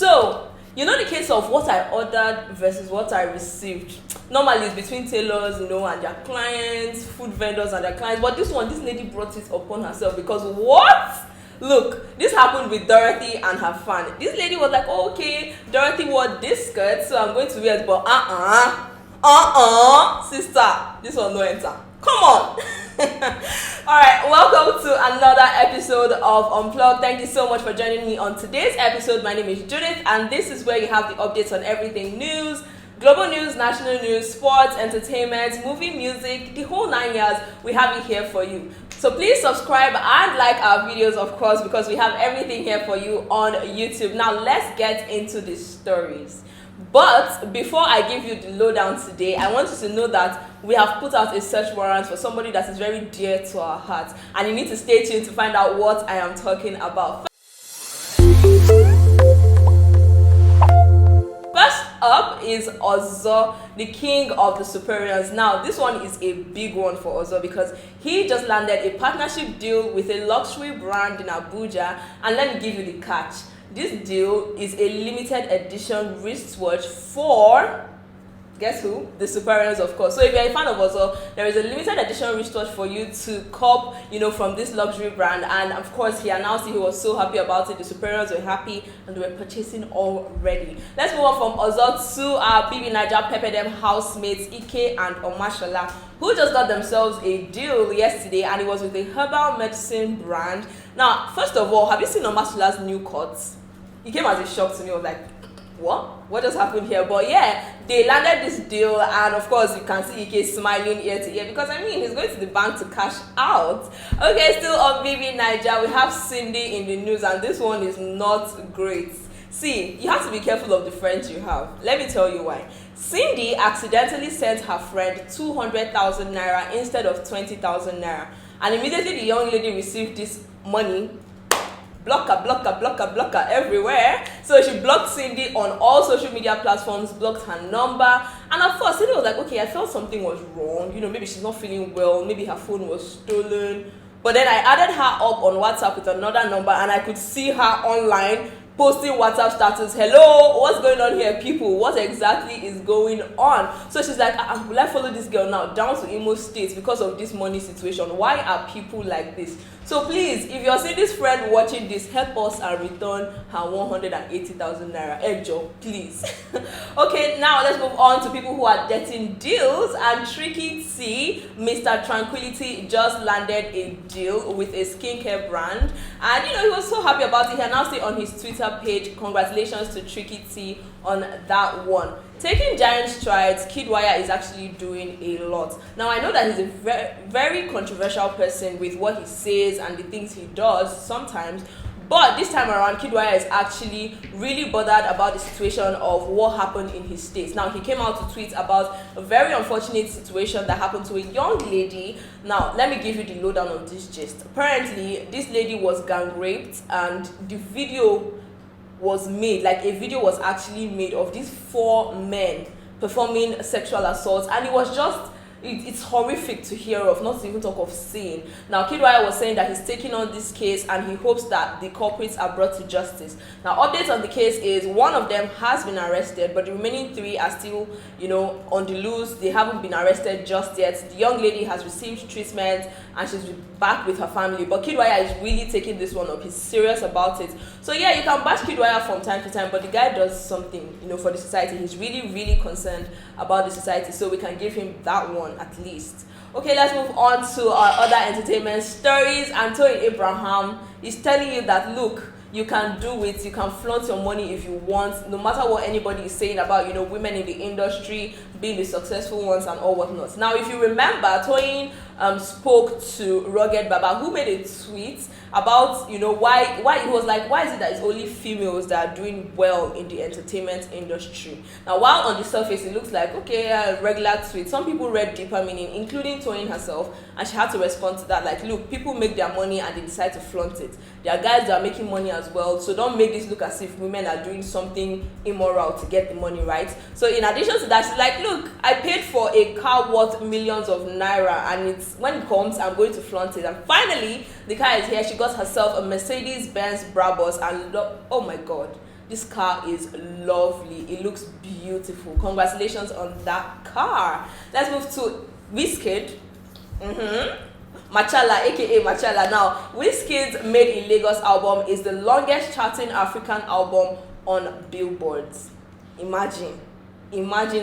So, you know the case of what I ordered versus what I received. Normally it's between tailors, and their clients, food vendors and their clients. But this lady brought it upon herself because what? Look, this happened with Dorothy and her fan. This lady was like, oh, okay, Dorothy wore this skirt, so I'm going to wear it, but sister, this one no enter. Come on. Alright, welcome to another episode of Unplug. Thank you so much for joining me on today's episode. My name is Judith, and this is where you have the updates on everything news, global news, national news, sports, entertainment, movie, music, the whole 9 years. We have it here for you. So please subscribe and like our videos, of course, because we have everything here for you on YouTube. Now let's get into the stories. But before I give you the lowdown today, I want you to know that we have put out a search warrant for somebody that is very dear to our hearts, and you need to stay tuned to find out what I am talking about. First up is Ozo, the king of the Superions. Now, this one is a big one for Ozo because he just landed a partnership deal with a luxury brand in Abuja, and let me give you the catch. This deal is a limited edition wristwatch for, guess who? The Superions, of course. So if you're a fan of Ozo, there is a limited edition wristwatch for you to cop, from this luxury brand. And of course, he announced he was so happy about it. The Superions were happy and they were purchasing already. Let's move on from Ozo to our BB Naija Pepper Dem housemates Ike and Omashola, who just got themselves a deal yesterday, and it was with a herbal medicine brand. Now, first of all, have you seen Omashola's new cuts? It came as a shock to me. I was like, what just happened here? But yeah, they landed this deal, and of course you can see Ike smiling ear to ear because he's going to the bank to cash out. Okay, still on BB Naija, we have Cindy in the news, and this one is not great. See, you have to be careful of the friends you have. Let me tell you why. Cindy accidentally sent her friend 200,000 naira instead of 20,000 naira, and immediately the young lady received this money. Blocker everywhere. So she blocked Cindy on all social media platforms, blocked her number, and at first Cindy was like, okay, I felt something was wrong, maybe she's not feeling well, maybe her phone was stolen. But then I added her up on WhatsApp with another number, and I could see her online posting WhatsApp status. Hello, what's going on here, people? What exactly is going on? So she's like, will I follow this girl now down to Imo State because of this money situation? Why are people like this? So please, if you're seeing this friend watching this, help us and return her 180,000 naira. Ejo, please. Okay, now let's move on to people who are getting deals. And Trikytee, Mr. Tranquility, just landed a deal with a skincare brand, and he was so happy about it. He announced it on his Twitter page. Congratulations to Trikytee on that one. Taking giant strides, Kiddwaya is actually doing a lot. Now, I know that he's a very, very controversial person with what he says and the things he does sometimes, but this time around, Kiddwaya is actually really bothered about the situation of what happened in his state. Now, he came out to tweet about a very unfortunate situation that happened to a young lady. Now, let me give you the lowdown on this gist. Apparently, this lady was gang raped, and the video was made, like a video was actually made of these 4 men performing sexual assaults, and it was just, it's horrific to hear of, not to even talk of seeing. Now, Kiddwaya was saying that he's taking on this case and he hopes that the culprits are brought to justice. Now, updates on the case is one of them has been arrested, but the remaining 3 are still, on the loose. They haven't been arrested just yet. The young lady has received treatment and she's back with her family, but Kiddwaya is really taking this one up. He's serious about it. So yeah, you can bash Kiddwaya from time to time, but the guy does something, for the society. He's really, really concerned about the society, so we can give him that one at least. Okay, let's move on to our other entertainment stories. And Toyin is telling you that, look, you can do it, you can flaunt your money if you want, no matter what anybody is saying about, women in the industry being the successful ones and all whatnot. Now, if you remember, Toyin spoke to Rugged Baba, who made a tweet about, why he was like, why is it that it's only females that are doing well in the entertainment industry? Now, while on the surface it looks like, okay, a regular tweet, some people read deeper meaning, including Toyin herself, and she had to respond to that, like, look, people make their money and they decide to flaunt it. There are guys that are making money as well, so don't make this look as if women are doing something immoral to get the money, right? So in addition to that, she's like, look, I paid for a car worth millions of naira, and it's when it comes, I'm going to flaunt it. And finally, the car is here. She got herself a Mercedez Benz Brabus, and oh my god, This car is lovely. It looks beautiful. Congratulations on that car. Let's move to Wizkid. Machala, aka Machala. Now, Wizkid's Made in Lagos album is the longest charting African album on billboards. Imagine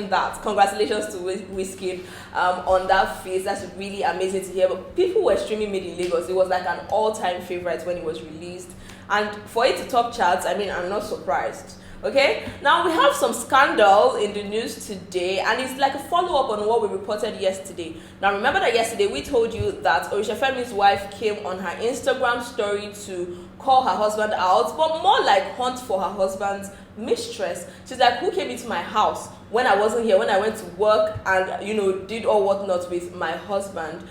that. Congratulations to Wizkid on that feat. That's really amazing to hear. But people were streaming Made in Lagos. It was like an all-time favorite when it was released. And for it to top charts, I mean, I'm not surprised. Okay, now we have some scandal in the news today, and it's like a follow-up on what we reported yesterday. Now remember that yesterday we told you that Oritsefemi's wife came on her Instagram story to call her husband out, but more like hunt for her husband's mistress. She's like, who came into my house when I wasn't here, when I went to work and did all whatnot with my husband?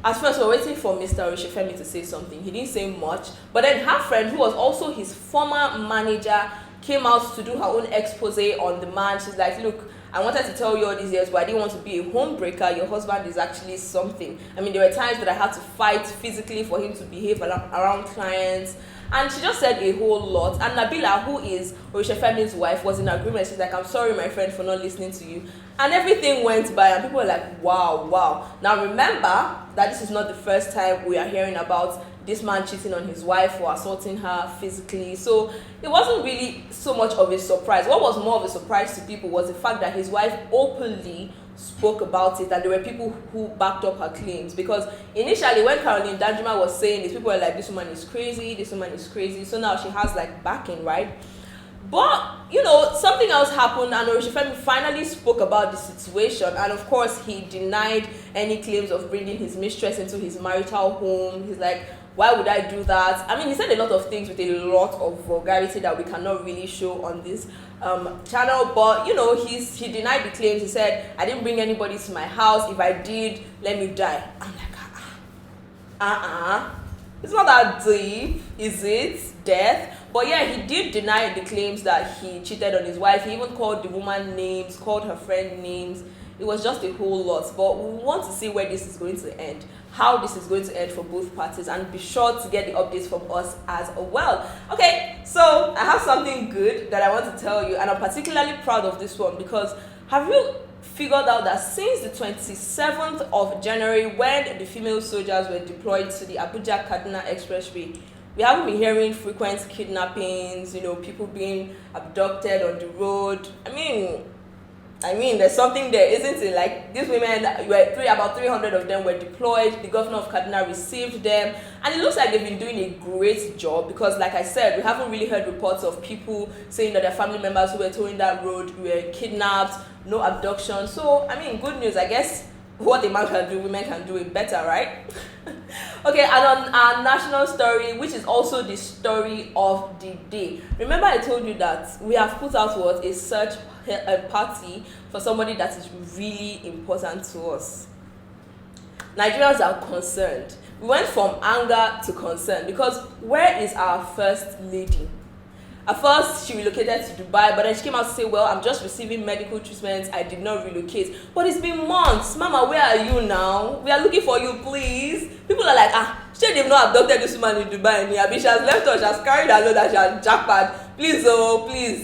At first, we were waiting for Mr. Oritsefemi to say something. He didn't say much. But then her friend, who was also his former manager, came out to do her own expose on the man. She's like, look, I wanted to tell you all these years, but I didn't want to be a home breaker. Your husband is actually something. I mean, there were times that I had to fight physically for him to behave around clients. And she just said a whole lot. And Nabila, who is Oritsefemi's wife, was in agreement. She's like, I'm sorry, my friend, for not listening to you. And everything went by, and people were like, wow. Now remember that this is not the first time we are hearing about this man cheating on his wife or assaulting her physically. So it wasn't really so much of a surprise. What was more of a surprise to people was the fact that his wife openly spoke about it, and there were people who backed up her claims. Because initially when Caroline Danjuma was saying this, people were like, this woman is crazy. So now she has like backing, right? But something else happened, and Oritsefemi finally spoke about the situation. And of course, he denied any claims of bringing his mistress into his marital home. He's like, why would I do that? I mean, he said a lot of things with a lot of vulgarity that we cannot really show on this channel. But he denied the claims. He said, I didn't bring anybody to my house. If I did, let me die. I'm like, it's not that deep, is it? Death? But yeah, he did deny the claims that he cheated on his wife. He even called the woman names, called her friend names. It was just a whole lot. But we want to see where this is going to end, how this is going to end for both parties, and be sure to get the updates from us as well. Okay, so I have something good that I want to tell you, and I'm particularly proud of this one, because have you figured out that since the 27th of January, when the female soldiers were deployed to the Abuja Kaduna expressway, we haven't been hearing frequent kidnappings, people being abducted on the road. I mean, there's something there, isn't it? Like, these women, about 300 of them were deployed. The governor of Kaduna received them, and it looks like they've been doing a great job, because like I said, we haven't really heard reports of people saying that their family members who were towing that road were kidnapped, no abduction. So, I mean, good news. I guess what a man can do, women can do it better, right? Okay, and on our national story, which is also the story of the day. Remember I told you that we have put out a search party for somebody that is really important to us. Nigerians are concerned. We went from anger to concern, because where is our first lady? At first, she relocated to Dubai, but then she came out to say, well, I'm just receiving medical treatment. I did not relocate. But it's been months. Mama, where are you now? We are looking for you, please. People are like, she they've not abducted this woman in Dubai. And she has left us. She has carried her load, that she has jackpot. Please,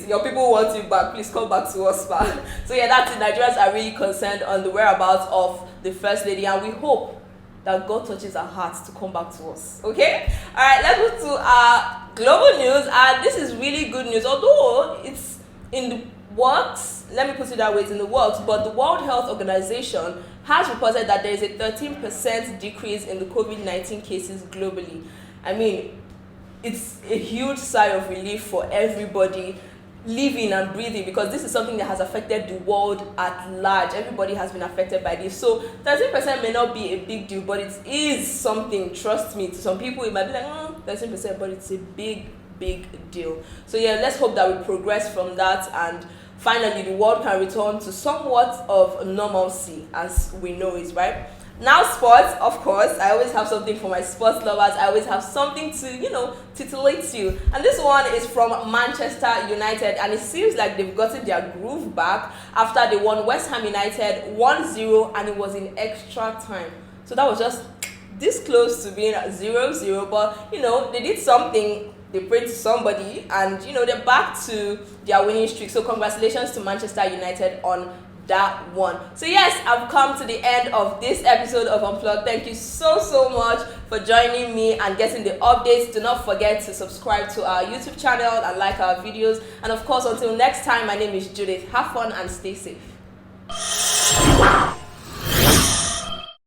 your people want you back. Please come back to us, man. So yeah, that's it. Nigerians are really concerned on the whereabouts of the first lady, and we hope that God touches our hearts to come back to us. Okay? Alright, let's move to our global news. And this is really good news. Although it's in the works, let me put it that way, it's in the works, but the World Health Organization has reported that there is a 13% decrease in the COVID-19 cases globally. I mean, it's a huge sigh of relief for everybody living and breathing, because this is something that has affected the world at large. Everybody has been affected by this. So 13% may not be a big deal, but it is something, trust me. To some people it might be like 13%, but it's a big deal. So yeah, let's hope that we progress from that, and finally the world can return to somewhat of normalcy as we know it, right? Now sports, of course. I always have something for my sports lovers. I always have something to, titillate you. And this one is from Manchester United, and it seems like they've gotten their groove back after they won Westham United 1-0, and it was in extra time. So that was just this close to being 0-0, but they did something they prayed to somebody, and they're back to their winning streak. So congratulations to Manchester United on that one. So yes, I've come to the end of this episode of Unplug. Thank you so much for joining me and getting the updates. Do not forget to subscribe to our YouTube channel and like our videos. And of course, until next time, my name is Judith. Have fun and stay safe.